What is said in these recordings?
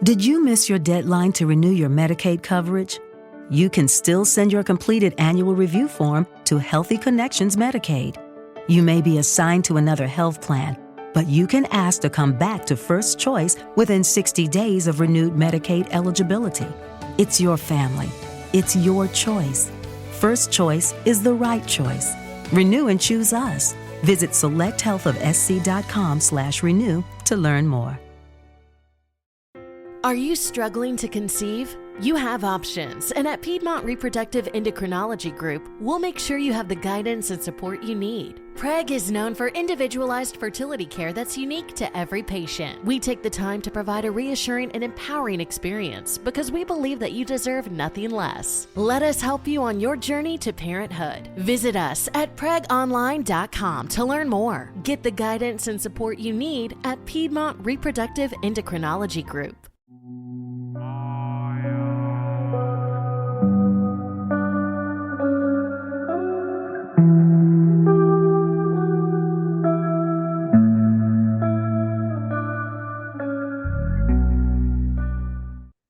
Did you miss your deadline to renew your Medicaid coverage? You can still send your completed annual review form to Healthy Connections Medicaid. You may be assigned to another health plan, but you can ask to come back to First Choice within 60 days of renewed Medicaid eligibility. It's your family. It's your choice. First Choice is the right choice. Renew and choose us. Visit selecthealthofsc.com/renew to learn more. Are you struggling to conceive? You have options, and at Piedmont Reproductive Endocrinology Group, we'll make sure you have the guidance and support you need. PREG is known for individualized fertility care that's unique to every patient. We take the time to provide a reassuring and empowering experience because we believe that you deserve nothing less. Let us help you on your journey to parenthood. Visit us at pregonline.com to learn more. Get the guidance and support you need at Piedmont Reproductive Endocrinology Group.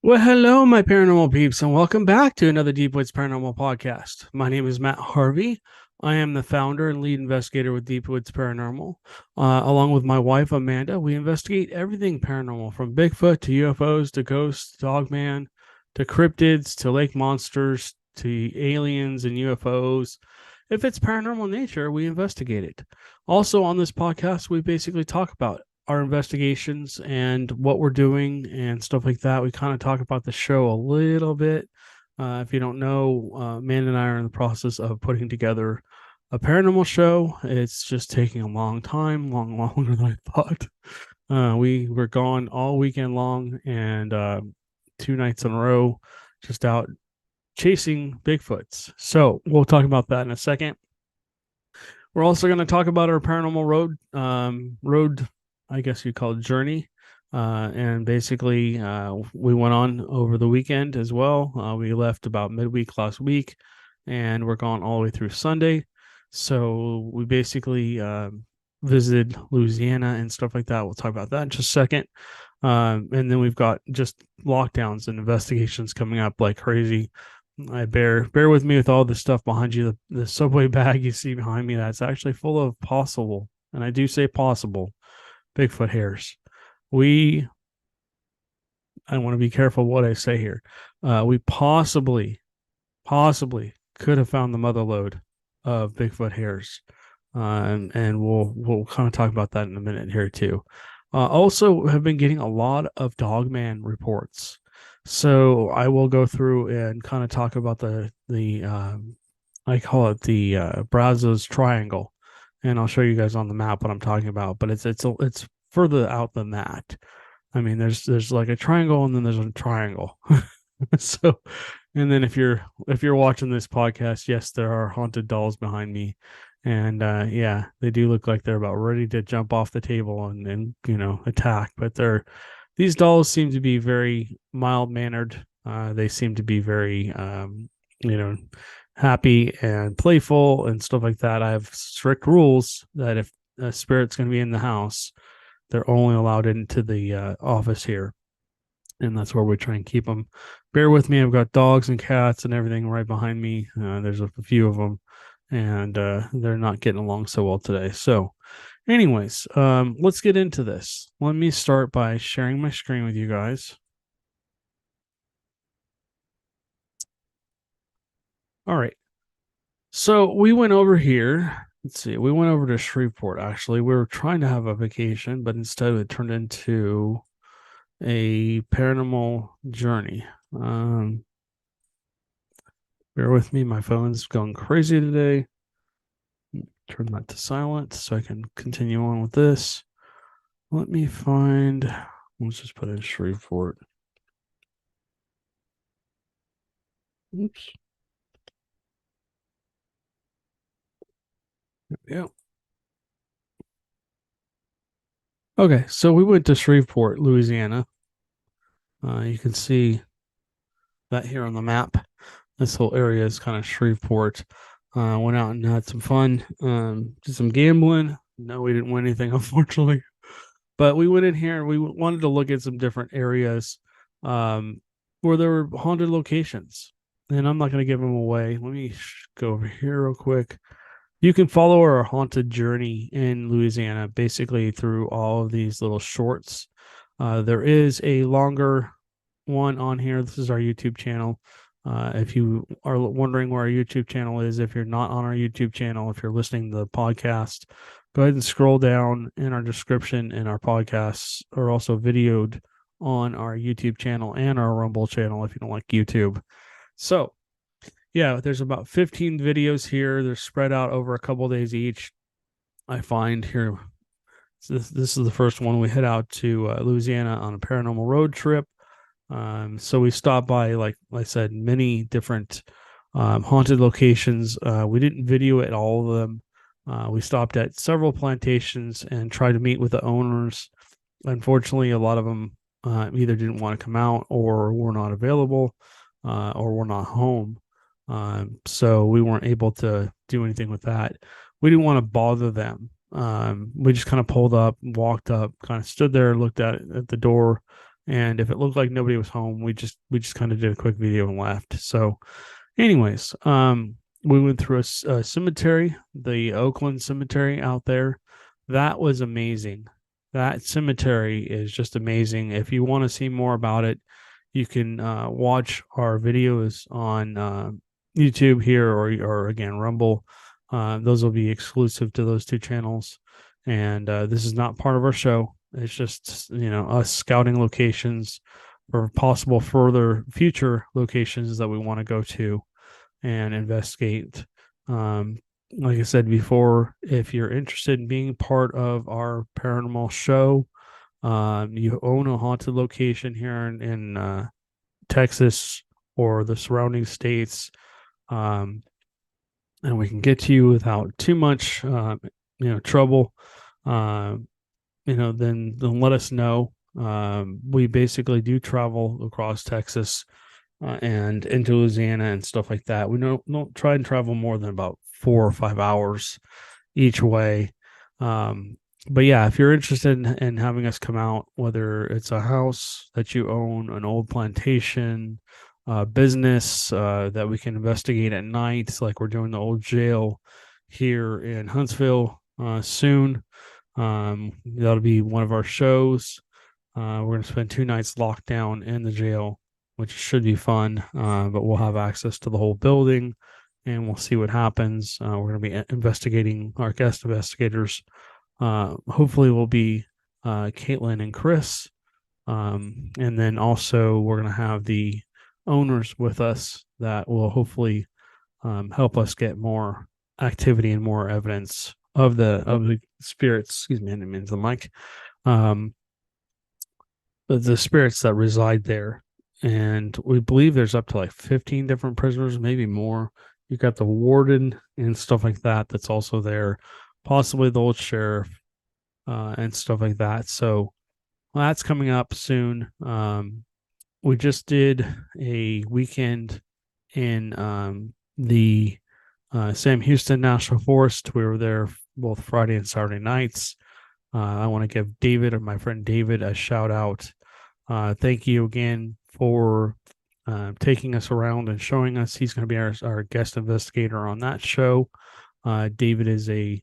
Well, hello, my paranormal peeps, and welcome back to another Deep Woods Paranormal podcast. My name is Matt Harvey. I am the founder and lead investigator with Deep Woods Paranormal. Along with my wife, Amanda, we investigate everything paranormal, from Bigfoot to UFOs to ghosts, Dogman, to cryptids, to lake monsters, to aliens and UFOs. If it's paranormal nature, we investigate it. Also on this podcast, we basically talk about our investigations and what we're doing and stuff like that. We kind of talk about the show a little bit. If you don't know, Man and I are in the process of putting together a paranormal show. It's just taking a long time, longer than I thought. We were gone all weekend long and 2 nights in a row, just out chasing Bigfoots. So we'll talk about that in a second. We're also going to talk about our paranormal road, I guess you call it journey. And basically, we went on over the weekend as well. We left about midweek last week, and we're gone all the way through Sunday. So we basically visited Louisiana and stuff like that. We'll talk about that in just a second. And then we've got just lockdowns and investigations coming up like crazy. Bear with me with all the stuff behind you. The subway bag you see behind me, that's actually full of possible, and I do say possible, Bigfoot hairs. I want to be careful what I say here. We possibly could have found the mother lode of Bigfoot hairs. And we'll kind of talk about that in a minute here too. Also have been getting a lot of Dogman reports. So I will go through and kind of talk about the I call it the Brazos Triangle. And I'll show you guys on the map what I'm talking about, but it's further out than that. I mean, there's like a triangle and then there's a triangle. So, and then if you're watching this podcast, yes, there are haunted dolls behind me, and yeah, they do look like they're about ready to jump off the table and attack. But these dolls seem to be very mild mannered. They seem to be very happy and playful and stuff like that. I have strict rules that if a spirit's going to be in the house, they're only allowed into the office here, and that's where we try and keep them. Bear with me. I've got dogs and cats and everything right behind me. There's a few of them, and they're not getting along so well today. So anyways, let's get into this. Let me start by sharing my screen with you guys. All right. So we went over here. Let's see. We went over to Shreveport, actually. We were trying to have a vacation, but instead it turned into a paranormal journey. Bear with me. My phone's going crazy today. Turn that to silent so I can continue on with this. Let me find... Let's just put in Shreveport. Oops. Yeah. Okay, so we went to Shreveport, Louisiana. You can see that here on the map. This whole area is kind of Shreveport. Went out and had some fun. Did some gambling. No, we didn't win anything, unfortunately. But we went in here and we wanted to look at some different areas where there were haunted locations. And I'm not going to give them away. Let me go over here real quick. You can follow our haunted journey in Louisiana basically through all of these little shorts. There is a longer one on here. This is our YouTube channel. If you are wondering where our YouTube channel is, if you're not on our YouTube channel, if you're listening to the podcast, go ahead and scroll down in our description, and our podcasts are also videoed on our YouTube channel and our Rumble channel if you don't like YouTube. So, yeah, there's about 15 videos here. They're spread out over a couple days each. I find here, this is the first one. We head out to Louisiana on a paranormal road trip. So we stopped by, like I said, many different haunted locations. We didn't video at all of them. We stopped at several plantations and tried to meet with the owners. Unfortunately, a lot of them either didn't want to come out, or were not available, or were not home. So we weren't able to do anything with that. We didn't want to bother them. We just kind of pulled up, walked up, kind of stood there, looked at the door, and if it looked like nobody was home, we just kind of did a quick video and left. So, anyways, we went through a cemetery, the Oakland Cemetery out there. That was amazing. That cemetery is just amazing. If you want to see more about it, you can watch our videos on YouTube here, or again, Rumble. Those will be exclusive to those two channels. And this is not part of our show. It's just, us scouting locations for possible further future locations that we want to go to and investigate. Like I said before, if you're interested in being part of our paranormal show, you own a haunted location here in Texas or the surrounding states, and we can get to you without too much, trouble, then let us know. We basically do travel across Texas and into Louisiana and stuff like that. We don't try and travel more than about 4 or 5 hours each way. But yeah, if you're interested in having us come out, whether it's a house that you own, an old plantation, business that we can investigate at night, like we're doing the old jail here in Huntsville soon. That'll be one of our shows. We're going to spend 2 nights locked down in the jail, which should be fun. But we'll have access to the whole building, and we'll see what happens. We're going to be investigating. Our guest investigators hopefully will be Caitlin and Chris. And then also we're going to have the owners with us that will hopefully help us get more activity and more evidence of the spirits. Excuse me, I didn't mean the mic. The spirits that reside there. And we believe there's up to like 15 different prisoners, maybe more. You got the warden and stuff like that that's also there, possibly the old sheriff and stuff like that. So that's coming up soon. We just did a weekend in the Sam Houston National Forest. We were there both Friday and Saturday nights. I want to give David, or my friend David, a shout out. Thank you again for taking us around and showing us. He's going to be our guest investigator on that show. David is a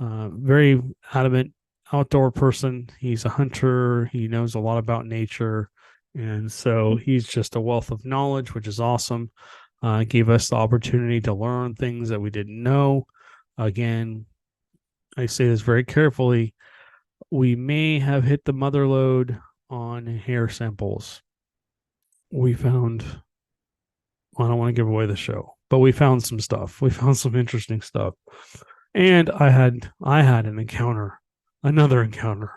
very adamant outdoor person. He's a hunter. He knows a lot about nature. And so he's just a wealth of knowledge, which is awesome. Gave us the opportunity to learn things that we didn't know. Again, I say this very carefully. We may have hit the mother lode on hair samples. We found, well, I don't want to give away the show, but we found some stuff. We found some interesting stuff. And I had an encounter, another encounter.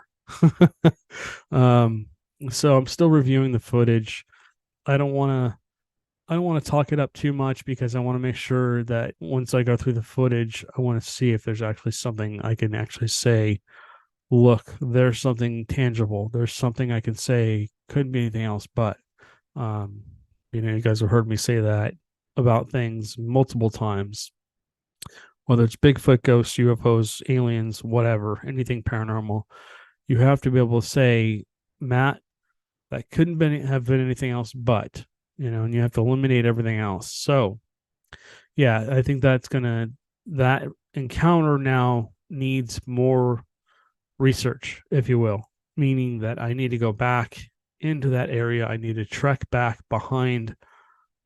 So I'm still reviewing the footage. I don't want to talk it up too much, because I want to make sure that once I go through the footage, I want to see if there's actually something I can actually say, look, there's something tangible. There's something I can say. Couldn't be anything else, but you guys have heard me say that about things multiple times, whether it's Bigfoot, ghosts, UFOs, aliens, whatever, anything paranormal. You have to be able to say, Matt, that couldn't have been anything else but, and you have to eliminate everything else. So yeah, I think that encounter now needs more research, if you will, meaning that I need to go back into that area. I need to trek back behind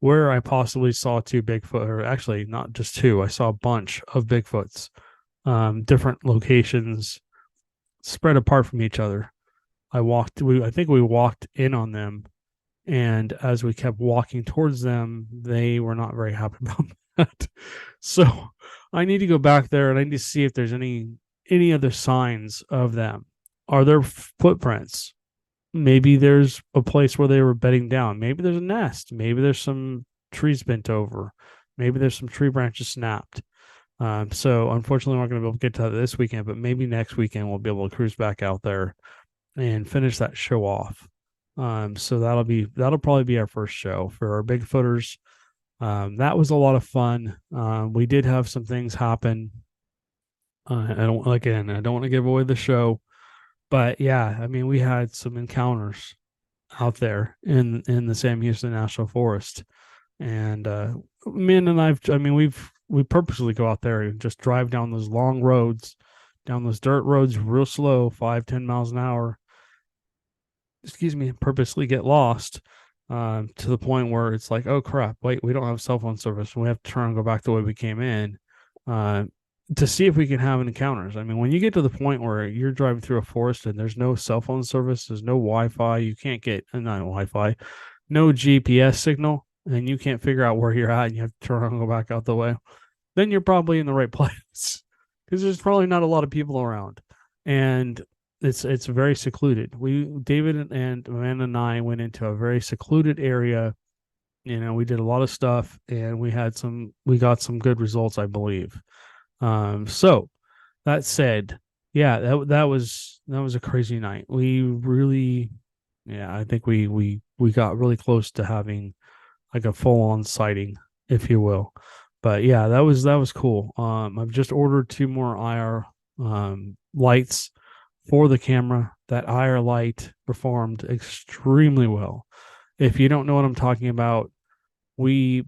where I possibly saw two Bigfoot, or actually not just two. I saw a bunch of Bigfoots, different locations, spread apart from each other. I think we walked in on them, and as we kept walking towards them, they were not very happy about that. So I need to go back there and I need to see if there's any other signs of them. Are there footprints? Maybe there's a place where they were bedding down. Maybe there's a nest. Maybe there's some trees bent over. Maybe there's some tree branches snapped. So unfortunately, we're not going to be able to get to that this weekend, but maybe next weekend we'll be able to cruise back out there and finish that show off. So that'll probably be our first show for our Bigfooters. That was a lot of fun. We did have some things happen. I don't want to give away the show, but yeah, I mean, we had some encounters out there in the Sam Houston National Forest, and Min and we purposely go out there and just drive down those long roads, down those dirt roads, real slow, 5-10 miles an hour. Excuse me, purposely get lost to the point where it's like, oh crap, wait, we don't have cell phone service, and we have to turn and go back the way we came in. To see if we can have encounters. I mean, when you get to the point where you're driving through a forest and there's no cell phone service, there's no Wi-Fi, you can't get not Wi-Fi, no GPS signal, and you can't figure out where you're at, and you have to turn and go back out the way, then you're probably in the right place because there's probably not a lot of people around, and it's very secluded. David and Amanda and I went into a very secluded area. We did a lot of stuff, and we got some good results, I believe. So that said, yeah, that was a crazy night. We really, yeah, I think we got really close to having like a full on sighting, if you will. But yeah, that was cool. I've just ordered 2 more IR lights for the camera. That IR light performed extremely well. If you don't know what I'm talking about, you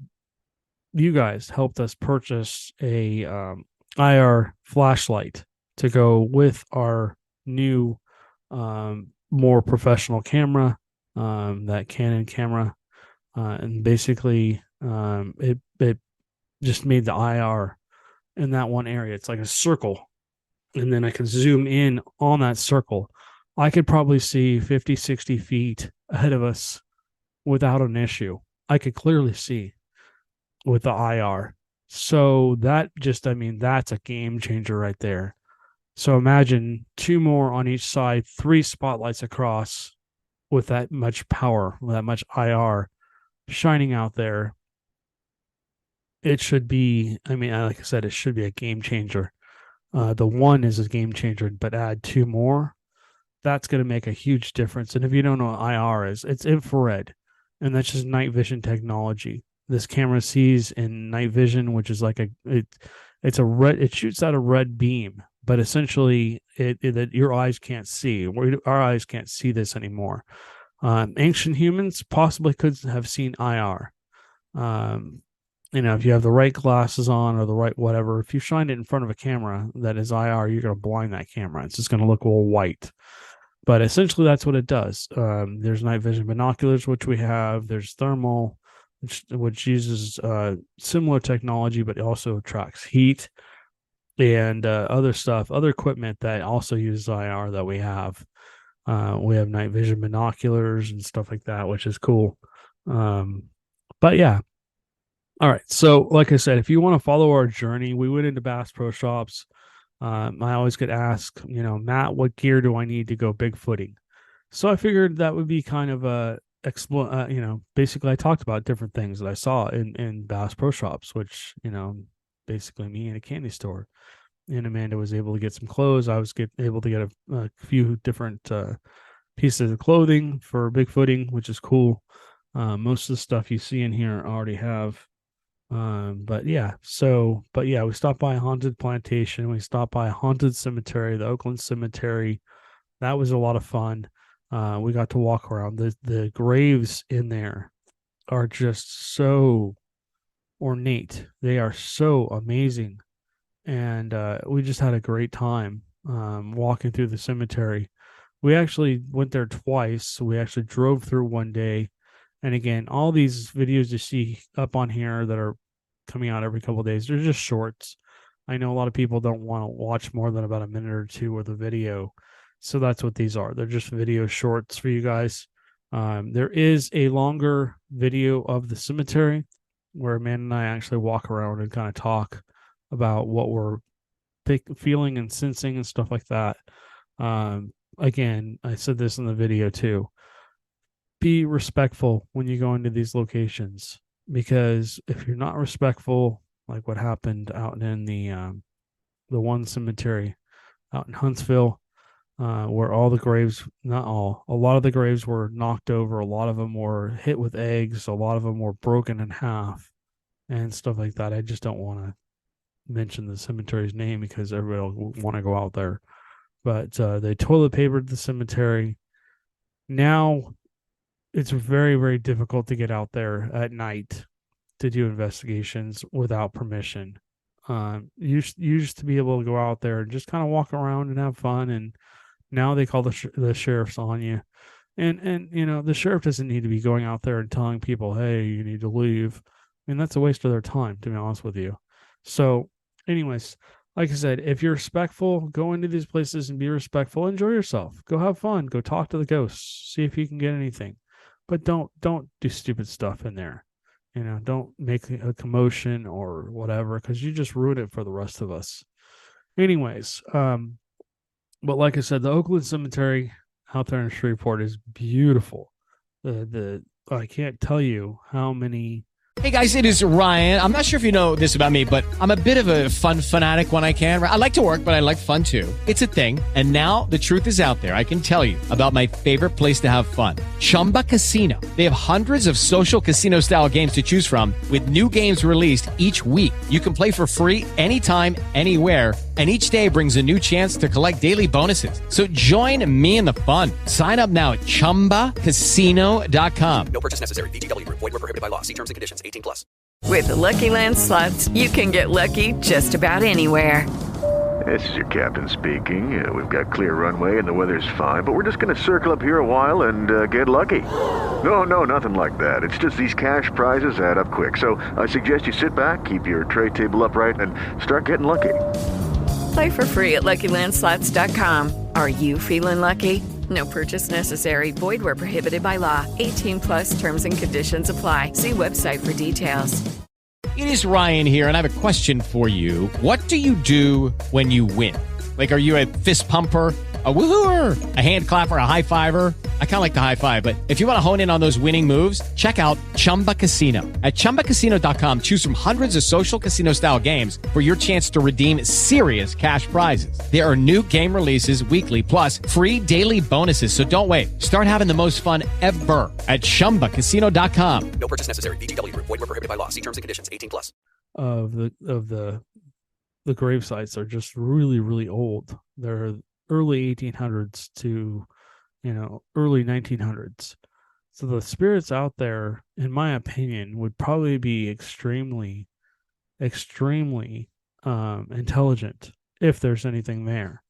guys helped us purchase a IR flashlight to go with our new more professional camera, that Canon camera, and basically it just made the IR in that one area. It's like a circle, and then I can zoom in on that circle. I could probably see 50-60 feet ahead of us without an issue. I could clearly see with the IR. So that's a game changer right there. So imagine 2 more on each side, 3 spotlights across with that much power, with that much IR shining out there. It should be, like I said, it should be a game changer. The one is a game changer, but add 2 more, that's going to make a huge difference. And if you don't know what IR is, it's infrared, and that's just night vision technology. This camera sees in night vision, which is like it shoots out a red beam, but essentially that your eyes can't see. Our eyes can't see this anymore. Ancient humans possibly could have seen IR. If you have the right glasses on or the right whatever, if you shine it in front of a camera that is IR, you're going to blind that camera. It's just going to look all white. But essentially, that's what it does. There's night vision binoculars, which we have. There's thermal, which uses similar technology, but also tracks heat, and other stuff, other equipment that also uses IR that we have. We have night vision binoculars and stuff like that, which is cool. But yeah. All right. So like I said, if you want to follow our journey, we went into Bass Pro Shops. I always get asked, Matt, what gear do I need to go Bigfooting? So I figured that would be kind of basically I talked about different things that I saw in Bass Pro Shops, which, basically me in a candy store. And Amanda was able to get some clothes. I was able to get a few different pieces of clothing for Bigfooting, which is cool. Most of the stuff you see in here I already have. We stopped by a haunted plantation. We stopped by a haunted cemetery, the Oakland Cemetery. That was a lot of fun. We got to walk around. The graves in there are just so ornate. They are so amazing. And we just had a great time walking through the cemetery. We actually went there twice. We actually drove through one day. And again, all these videos you see up on here that are coming out every couple of days, they're just shorts. I know a lot of people don't want to watch more than about a minute or two of the video. So that's what these are. They're just video shorts for you guys. There is a longer video of the cemetery where Amanda and I actually walk around and kind of talk about what we're feeling and sensing and stuff like that. Again, I said this in the video too. Be respectful when you go into these locations, because if you're not respectful, like what happened out in the one cemetery out in Huntsville, where all the graves, not all, a lot of the graves were knocked over, a lot of them were hit with eggs, a lot of them were broken in half and stuff like that. I just don't want to mention the cemetery's name because everybody will want to go out there. But they toilet papered the cemetery. Now it's very, very difficult to get out there at night to do investigations without permission. You used to be able to go out there and just kind of walk around and have fun, and now they call the sheriffs on you. And you know, the sheriff doesn't need to be going out there and telling people, hey, you need to leave. I mean, that's a waste of their time, to be honest with you. So anyways, like I said, if you're respectful, go into these places and be respectful. Enjoy yourself. Go have fun. Go talk to the ghosts. See if you can get anything. But don't do stupid stuff in there. You know, don't make a commotion or whatever, because you just ruin it for the rest of us. Anyways, but like I said, the Oakland Cemetery out there in Shreveport is beautiful. I can't tell you how many. Hey guys, it is Ryan. I'm not sure if you know this about me, but I'm a bit of a fun fanatic when I can. I like to work, but I like fun too. It's a thing. And now the truth is out there. I can tell you about my favorite place to have fun. Chumba Casino. They have hundreds of social casino style games to choose from with new games released each week. You can play for free anytime, anywhere. And each day brings a new chance to collect daily bonuses. So join me in the fun. Sign up now at ChumbaCasino.com. No purchase necessary. VGW Group. Void where prohibited by law. See terms and conditions. 18 plus. With the Lucky Land Slots, you can get lucky just about anywhere. This is your captain speaking. We've got clear runway and the weather's fine, but we're just going to circle up here a while and get lucky. No, nothing like that. It's just these cash prizes add up quick. So I suggest you sit back, keep your tray table upright, and start getting lucky. Play for free at LuckyLandSlots.com. Are you feeling lucky? No purchase necessary. Void where prohibited by law. 18 plus terms and conditions apply. See website for details. It is Ryan here, and I have a question for you. What do you do when you win? Like, are you a fist pumper, a woohooer, a hand clapper, a high fiver? I kind of like the high five, but if you want to hone in on those winning moves, check out Chumba Casino. At ChumbaCasino.com, choose from hundreds of social casino style games for your chance to redeem serious cash prizes. There are new game releases weekly, plus free daily bonuses. So don't wait. Start having the most fun ever at ChumbaCasino.com. No purchase necessary. VGW Group. Void where prohibited by law. See terms and conditions. 18 plus. Of the grave sites are just really, really old. They're early 1800s to, early 1900s. So the spirits out there, in my opinion, would probably be extremely, extremely intelligent if there's anything there.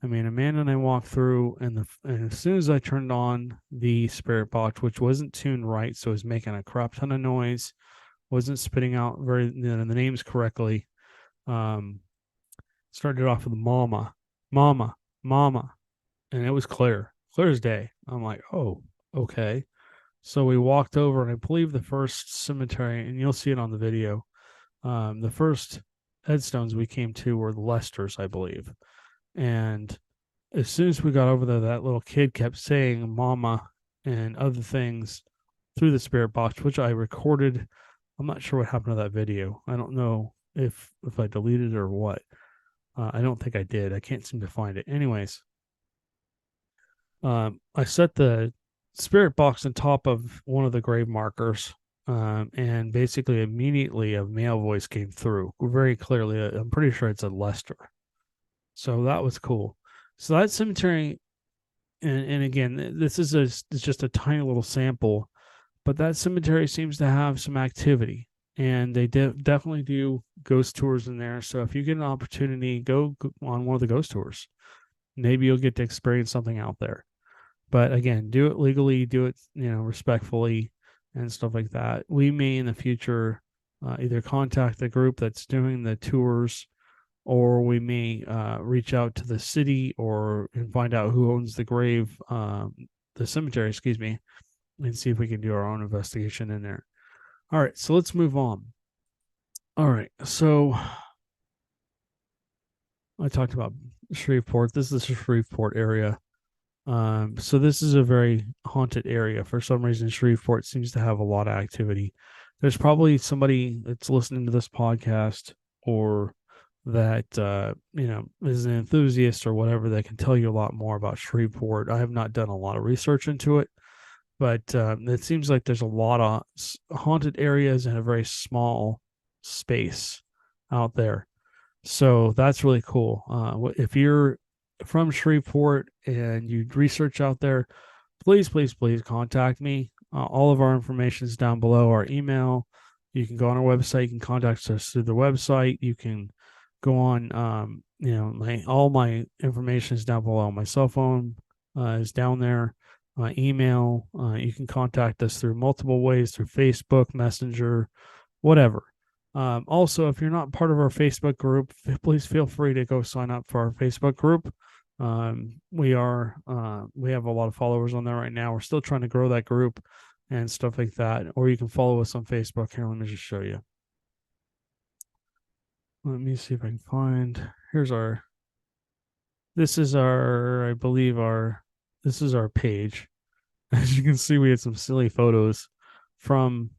I mean, Amanda and I walked through, and as soon as I turned on the spirit box, which wasn't tuned right, so it was making a crap ton of noise, wasn't spitting out the names correctly. Started off with mama, and it was clear as day. I'm like, oh, okay. So we walked over, and I believe the first cemetery, and you'll see it on the video, the first headstones we came to were the Lesters, I believe. And as soon as we got over there, that little kid kept saying mama and other things through the spirit box, which I recorded. I'm not sure what happened to that video. I don't know if I deleted it or what. I don't think I did. I can't seem to find it. Anyways, I set the spirit box on top of one of the grave markers, and basically immediately a male voice came through very clearly. I'm pretty sure it's a Lester. So that was cool. So that cemetery and again, this is it's just a tiny little sample, but that cemetery seems to have some activity, and they definitely do ghost tours in there. So if you get an opportunity, go on one of the ghost tours. Maybe you'll get to experience something out there. But again, do it legally, do it, respectfully and stuff like that. We may in the future either contact the group that's doing the tours, or we may reach out to the city and find out who owns the cemetery, excuse me, and see if we can do our own investigation in there. All right, so let's move on. All right, so I talked about Shreveport. This is the Shreveport area. So this is a very haunted area. For some reason, Shreveport seems to have a lot of activity. There's probably somebody that's listening to this podcast, or that is an enthusiast or whatever, that can tell you a lot more about Shreveport. I have not done a lot of research into it, but it seems like there's a lot of haunted areas in a very small space out there. So that's really cool. If you're from Shreveport and you research out there, please contact me. All of our information is down below. Our email, you can go on our website, you can contact us through the website, you can go on, all my information is down below. My cell phone is down there. Email, you can contact us through multiple ways, through Facebook, Messenger, whatever. Also, if you're not part of our Facebook group, please feel free to go sign up for our Facebook group. We have a lot of followers on there right now. We're still trying to grow that group and stuff like that. Or you can follow us on Facebook. Here, let me just show you. Let me see if I can find. This is our page. As you can see, we had some silly photos from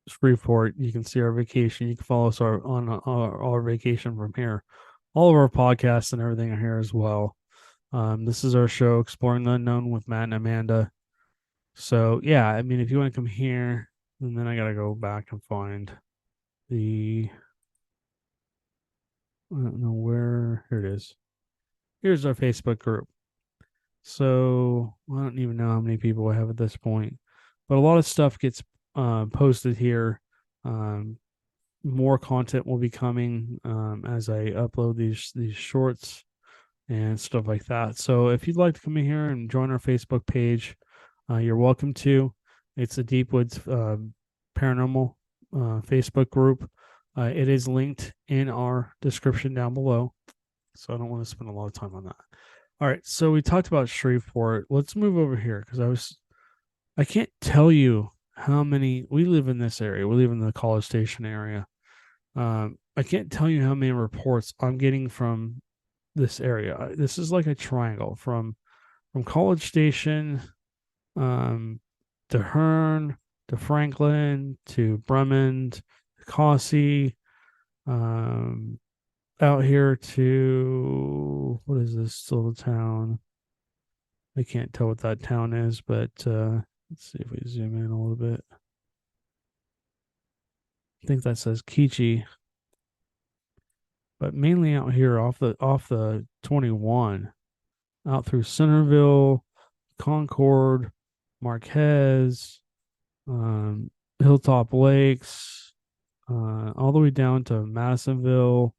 Shreveport. You can see our vacation. You can follow us on our vacation from here. All of our podcasts and everything are here as well. This is our show, Exploring the Unknown with Matt and Amanda. So yeah, I mean, if you want to come here, and then I gotta go back and find I don't know where. Here it is. Here's our Facebook group. So I don't even know how many people I have at this point, but a lot of stuff gets posted here. More content will be coming as I upload these shorts and stuff like that. So if you'd like to come in here and join our Facebook page, you're welcome to. It's the Deep Woods Paranormal Facebook group. It is linked in our description down below, so I don't want to spend a lot of time on that. All right, so we talked about Shreveport. Let's move over here, because I can't tell you how many. We live in this area. We live in the College Station area. I can't tell you how many reports I'm getting from this area. This is like a triangle from College Station, to Hearn, to Franklin, to Bremen, to Cossie, out here to, what is this little town? I can't tell what that town is, but let's see if we zoom in a little bit. I think that says Keechee, but mainly out here off the 21, out through Centerville, Concord, Marquez, Hilltop Lakes, all the way down to Madisonville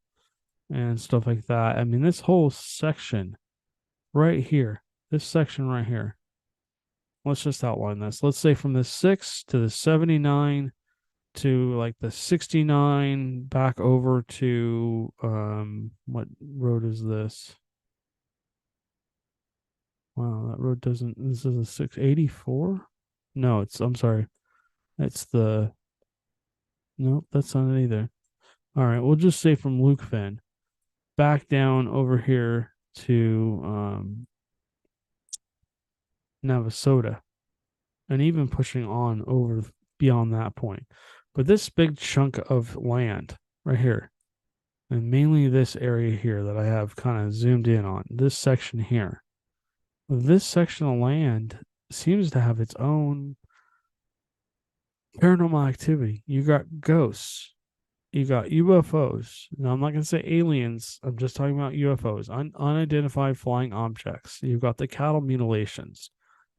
and stuff like that. I mean, this whole section right here, let's just outline this. Let's say from the 6 to the 79 to like the 69 back over to what road is this? Wow, that road doesn't, this is a 684? No, I'm sorry. That's nope, that's not it either. All right, we'll just say from Lukefin back down over here to Navasota, and even pushing on over beyond that point. But this big chunk of land right here, and mainly this area here that I have kind of zoomed in on, this section here, this section of land seems to have its own paranormal activity. You got ghosts, You got UFOs. Now, I'm not going to say aliens. I'm just talking about UFOs, unidentified flying objects. You've got the cattle mutilations.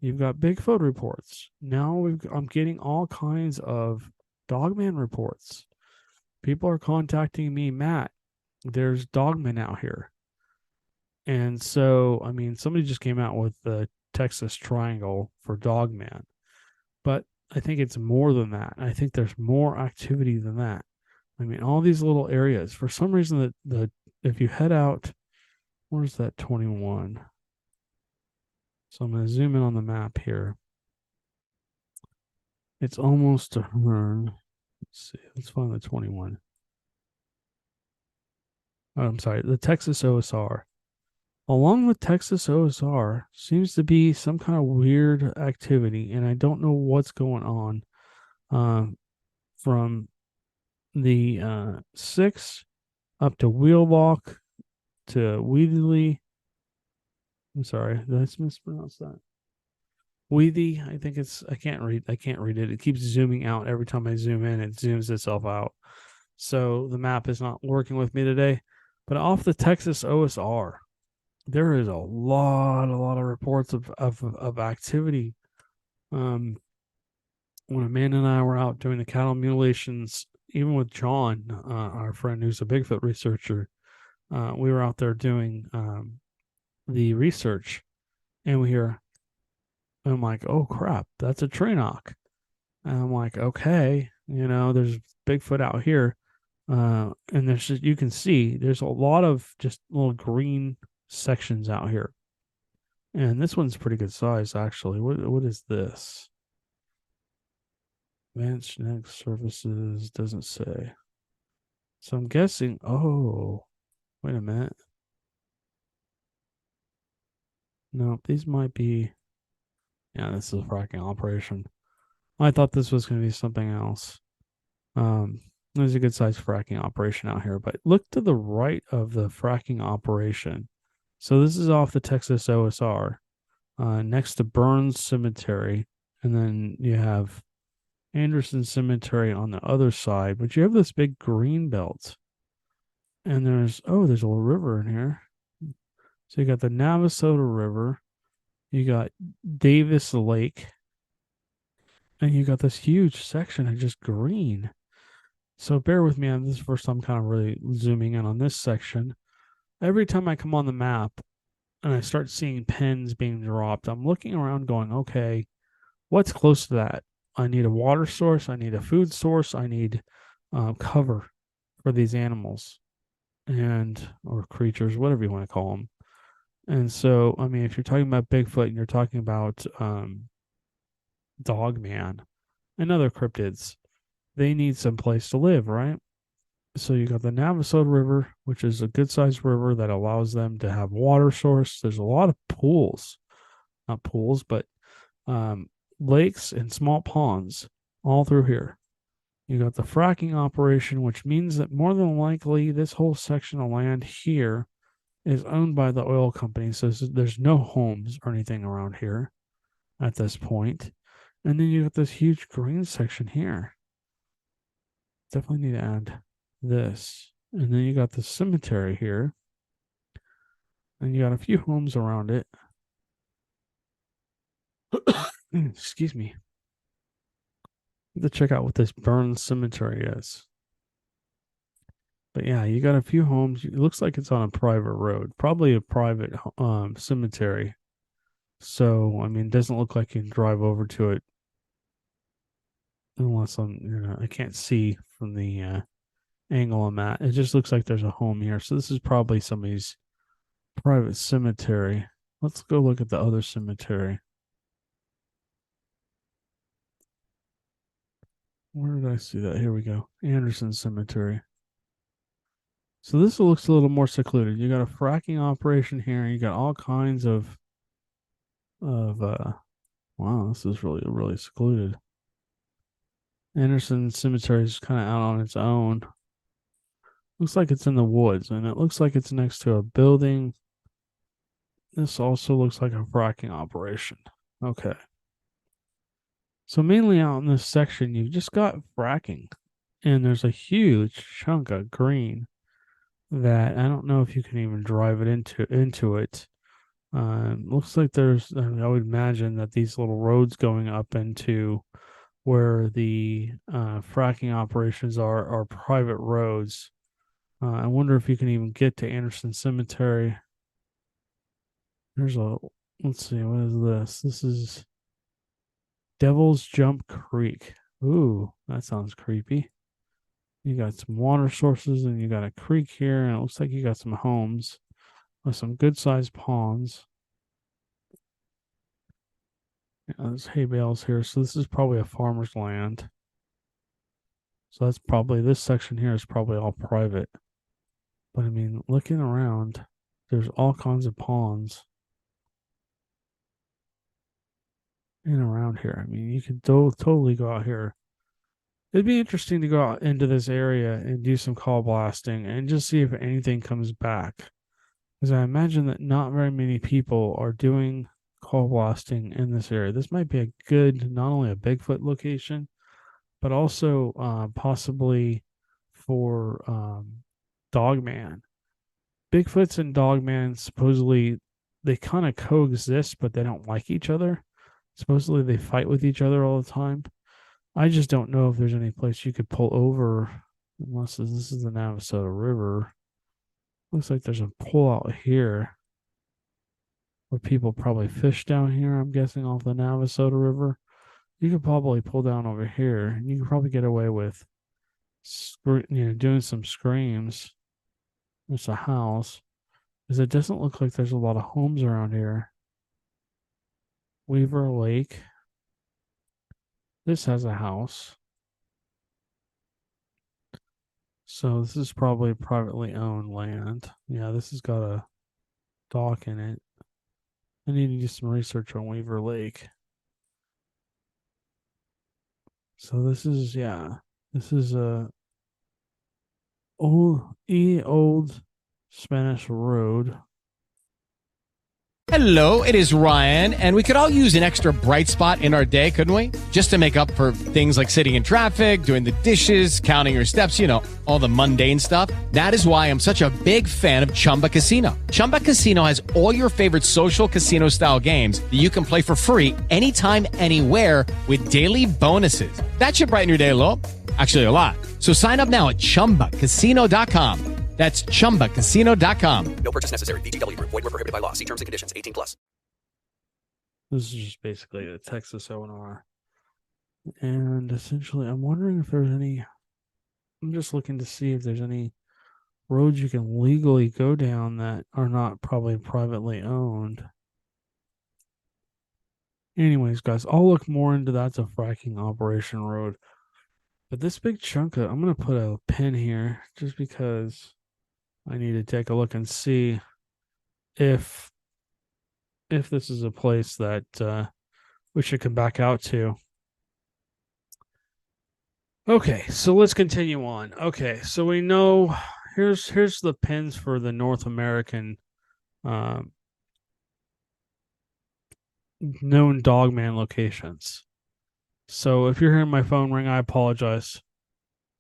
You've got Bigfoot reports. Now I'm getting all kinds of Dogman reports. People are contacting me, Matt. There's Dogman out here. And so, I mean, somebody just came out with the Texas Triangle for Dogman. But I think it's more than that. I think there's more activity than that. I mean, all these little areas. For some reason, if you head out, where's that 21? So I'm going to zoom in on the map here. It's almost to Hearn. Let's see. Let's find the 21. Oh, I'm sorry. The Texas OSR. Along the Texas OSR seems to be some kind of weird activity, and I don't know what's going on. From the 6 up to Wheelock to Wheatley. I'm sorry, did I mispronounce that? Wheatley, I think I can't read it. It keeps zooming out every time I zoom in, it zooms itself out. So the map is not working with me today. But off the Texas OSR, there is a lot of reports of activity. When Amanda and I were out doing the cattle mutilations, even with John, our friend who's a Bigfoot researcher, we were out there doing the research, and I'm like, oh crap, that's a tree knock. And I'm like, okay, there's Bigfoot out here, and you can see there's a lot of just little green sections out here, and this one's pretty good size actually. What is this? Advanced neck surfaces, doesn't say. So I'm guessing, oh, wait a minute. No, these might be, yeah, this is a fracking operation. I thought this was going to be something else. There's a good sized fracking operation out here, but look to the right of the fracking operation. So this is off the Texas OSR, next to Burns Cemetery, and then you have Anderson Cemetery on the other side, but you have this big green belt, and there's a little river in here. So you got the Navasota River, you got Davis Lake, and you got this huge section of just green. So bear with me on this. First, I'm kind of really zooming in on this section. Every time I come on the map and I start seeing pins being dropped, I'm looking around going, okay, what's close to that? I need a water source. I need a food source. I need cover for these animals or creatures, whatever you want to call them. And so, I mean, if you're talking about Bigfoot and you're talking about Dogman and other cryptids, they need some place to live, right? So you got the Navasota River, which is a good-sized river that allows them to have water source. There's a lot of pools, not pools, but lakes and small ponds all through here. You got the fracking operation, which means that more than likely this whole section of land here is owned by the oil company. So there's no homes or anything around here at this point. And then you got this huge green section here. Definitely need to add this. And then you got the cemetery here. And you got a few homes around it. Excuse me. I have to check out what this Burns Cemetery is. But yeah, you got a few homes. It looks like it's on a private road, probably a private cemetery. So, I mean, it doesn't look like you can drive over to it unless I can't see from the angle I'm at. It just looks like there's a home here. So this is probably somebody's private cemetery. Let's go look at the other cemetery. Where did I see that? Here we go. Anderson Cemetery. So this looks a little more secluded. You got a fracking operation here. You got all kinds of wow, this is really secluded. Anderson Cemetery is kind of out on its own. Looks like it's in the woods, and it looks like it's next to a building. This also looks like a fracking operation. Okay. So mainly out in this section, you've just got fracking. and there's a huge chunk of green that I don't know if you can even drive it into it. Looks like I would imagine that these little roads going up into where the fracking operations are private roads. I wonder if you can even get to Anderson Cemetery. Let's see, what is this? This is Devil's Jump Creek. Ooh, that sounds creepy. You got some water sources and you got a creek here, and it looks like you got some homes with some good sized ponds. Yeah, there's hay bales here, so this is probably a farmer's land. So that's probably, this section here is probably all private. But I mean, looking around, there's all kinds of ponds in around here. I mean, you can totally go out here. It'd be interesting to go out into this area and do some call blasting and just see if anything comes back. Because I imagine that not very many people are doing call blasting in this area. This might be a good, not only a Bigfoot location, but also possibly for Dogman. Bigfoots and Dogman, supposedly, they kind of coexist, but they don't like each other. Supposedly, they fight with each other all the time. I just don't know if there's any place you could pull over, unless this is the Navasota River. Looks like there's a pull out here where people probably fish down here, I'm guessing, off the Navasota River. You could probably pull down over here, and you could probably get away with doing some screams. There's a house, because it doesn't look like there's a lot of homes around here. Weaver Lake. This has a house. So this is probably privately owned land. Yeah, this has got a dock in it. I need to do some research on Weaver Lake. So this is a old Spanish road. Hello, it is Ryan, and we could all use an extra bright spot in our day, couldn't we? Just to make up for things like sitting in traffic, doing the dishes, counting your steps, all the mundane stuff. That is why I'm such a big fan of Chumba Casino. Chumba Casino has all your favorite social casino-style games that you can play for free anytime, anywhere with daily bonuses. That should brighten your day a little. Actually, a lot. So sign up now at ChumbaCasino.com. That's ChumbaCasino.com. No purchase necessary. VGW Group. Void where prohibited by law. See terms and conditions. 18+. This is just basically a Texas O&R. And essentially, I'm wondering if there's any... I'm just looking to see if there's any roads you can legally go down that are not probably privately owned. Anyways, guys, I'll look more into that's a fracking operation road. But this big chunk of... I'm going to put a pin here just because... I need to take a look and see if this is a place that we should come back out to. Okay, so let's continue on. Okay, so we know here's the pins for the North American known Dogman locations. So if you're hearing my phone ring, I apologize.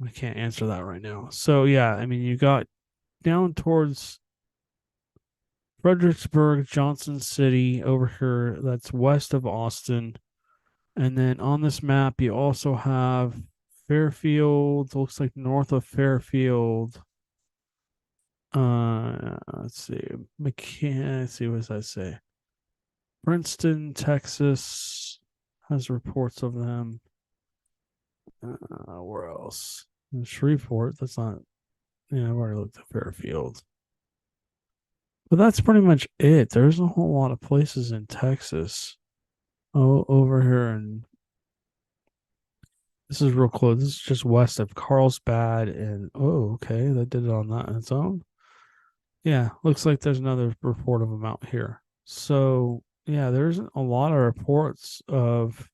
I can't answer that right now. So yeah, I mean, you got down towards Fredericksburg, Johnson City over here, that's west of Austin. And then on this map, you also have Fairfield, looks like north of Fairfield. Let's see, let's see, what does that say? Princeton, Texas has reports of them. Where else? Shreveport, that's not... Yeah, I've already looked at Fairfield. But that's pretty much it. There's a whole lot of places in Texas. Oh, over here. And this is real close. This is just west of Carlsbad. And, oh, okay. That did it on that on its own. Yeah, looks like there's another report of them out here. So, yeah, there's a lot of reports of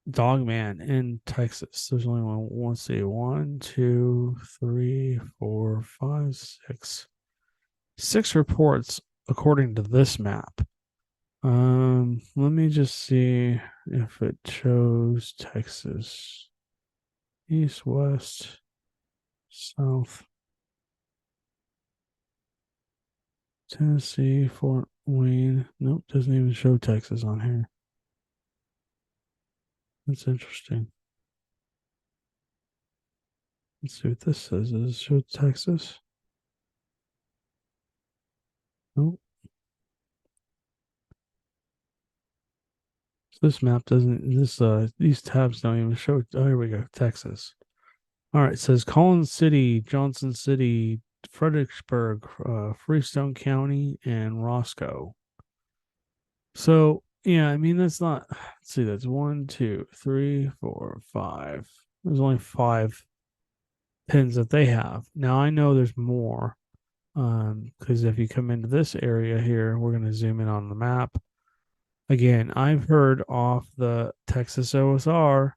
Dogman in Texas. There's only one, see, 1, 2, 3, 4, 5, 6. 6 reports according to this map. Let me just see if it shows Texas. East, west, south. Tennessee, Fort Wayne. Nope, doesn't even show Texas on here. That's interesting. Let's see what this says. Does it show Texas? Nope. This map doesn't, these tabs don't even show. Oh, here we go. Texas. All right. It says Collins City, Johnson City, Fredericksburg, Freestone County, and Roscoe. So, yeah, I mean, that's not, let's see, that's 1, 2, 3, 4, 5. There's only 5 pins that they have. Now, I know there's more, because if you come into this area here, we're going to zoom in on the map. Again, I've heard off the Texas OSR,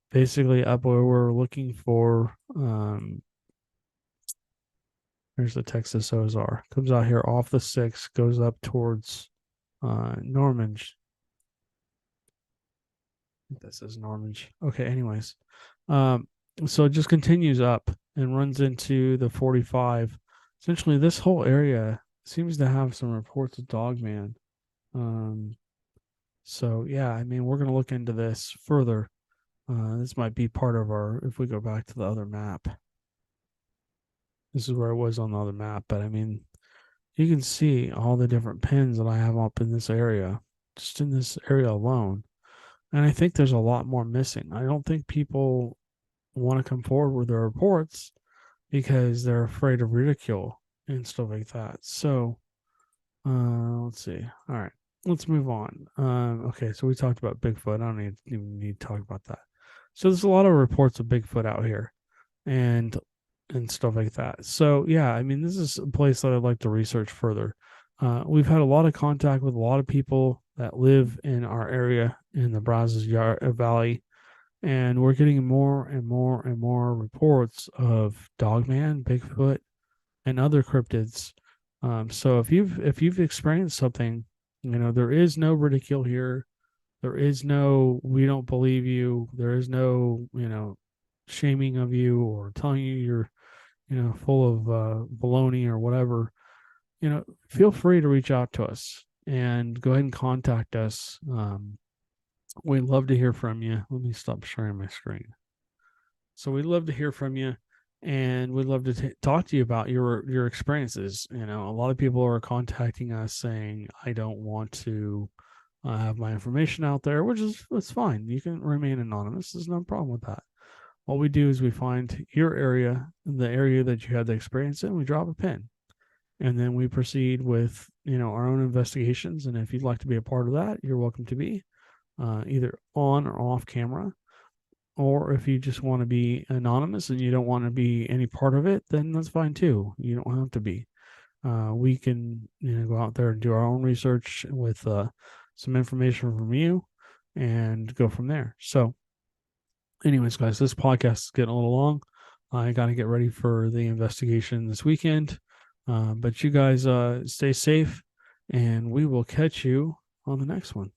basically up where we're looking for, here's the Texas OSR. Comes out here off the 6, goes up towards Normandy. I think that says Normandy. Okay, anyways. So it just continues up and runs into the 45. Essentially, this whole area seems to have some reports of Dogman. So yeah, I mean, we're gonna look into this further. This might be part of our, if we go back to the other map. This is where it was on the other map, but I mean, you can see all the different pins that I have up in this area, just in this area alone. And I think there's a lot more missing. I don't think people want to come forward with their reports because they're afraid of ridicule and stuff like that. So, let's see. All right, let's move on. Okay, so we talked about Bigfoot. I don't even need to talk about that. So there's a lot of reports of Bigfoot out here and stuff like that. So yeah, I mean, this is a place that I'd like to research further. We've had a lot of contact with a lot of people that live in our area in the Brazos Valley, and we're getting more and more and more reports of Dogman, Bigfoot, and other cryptids. So if you've experienced something, there is no ridicule here. There is no, we don't believe you. There is no, shaming of you or telling you you're, full of baloney or whatever. Feel free to reach out to us and go ahead and contact us. We'd love to hear from you. Let me stop sharing my screen. So we'd love to hear from you, and we'd love to talk to you about your experiences. A lot of people are contacting us saying, I don't want to have my information out there, that's fine. You can remain anonymous. There's no problem with that. What we do is we find your area, the area that you had the experience in, we drop a pin. And then we proceed with, our own investigations. And if you'd like to be a part of that, you're welcome to be, either on or off camera. Or if you just want to be anonymous and you don't want to be any part of it, then that's fine too. You don't have to be. We can, go out there and do our own research with some information from you and go from there. So anyways, guys, this podcast is getting a little long. I got to get ready for the investigation this weekend. But you guys stay safe, and we will catch you on the next one.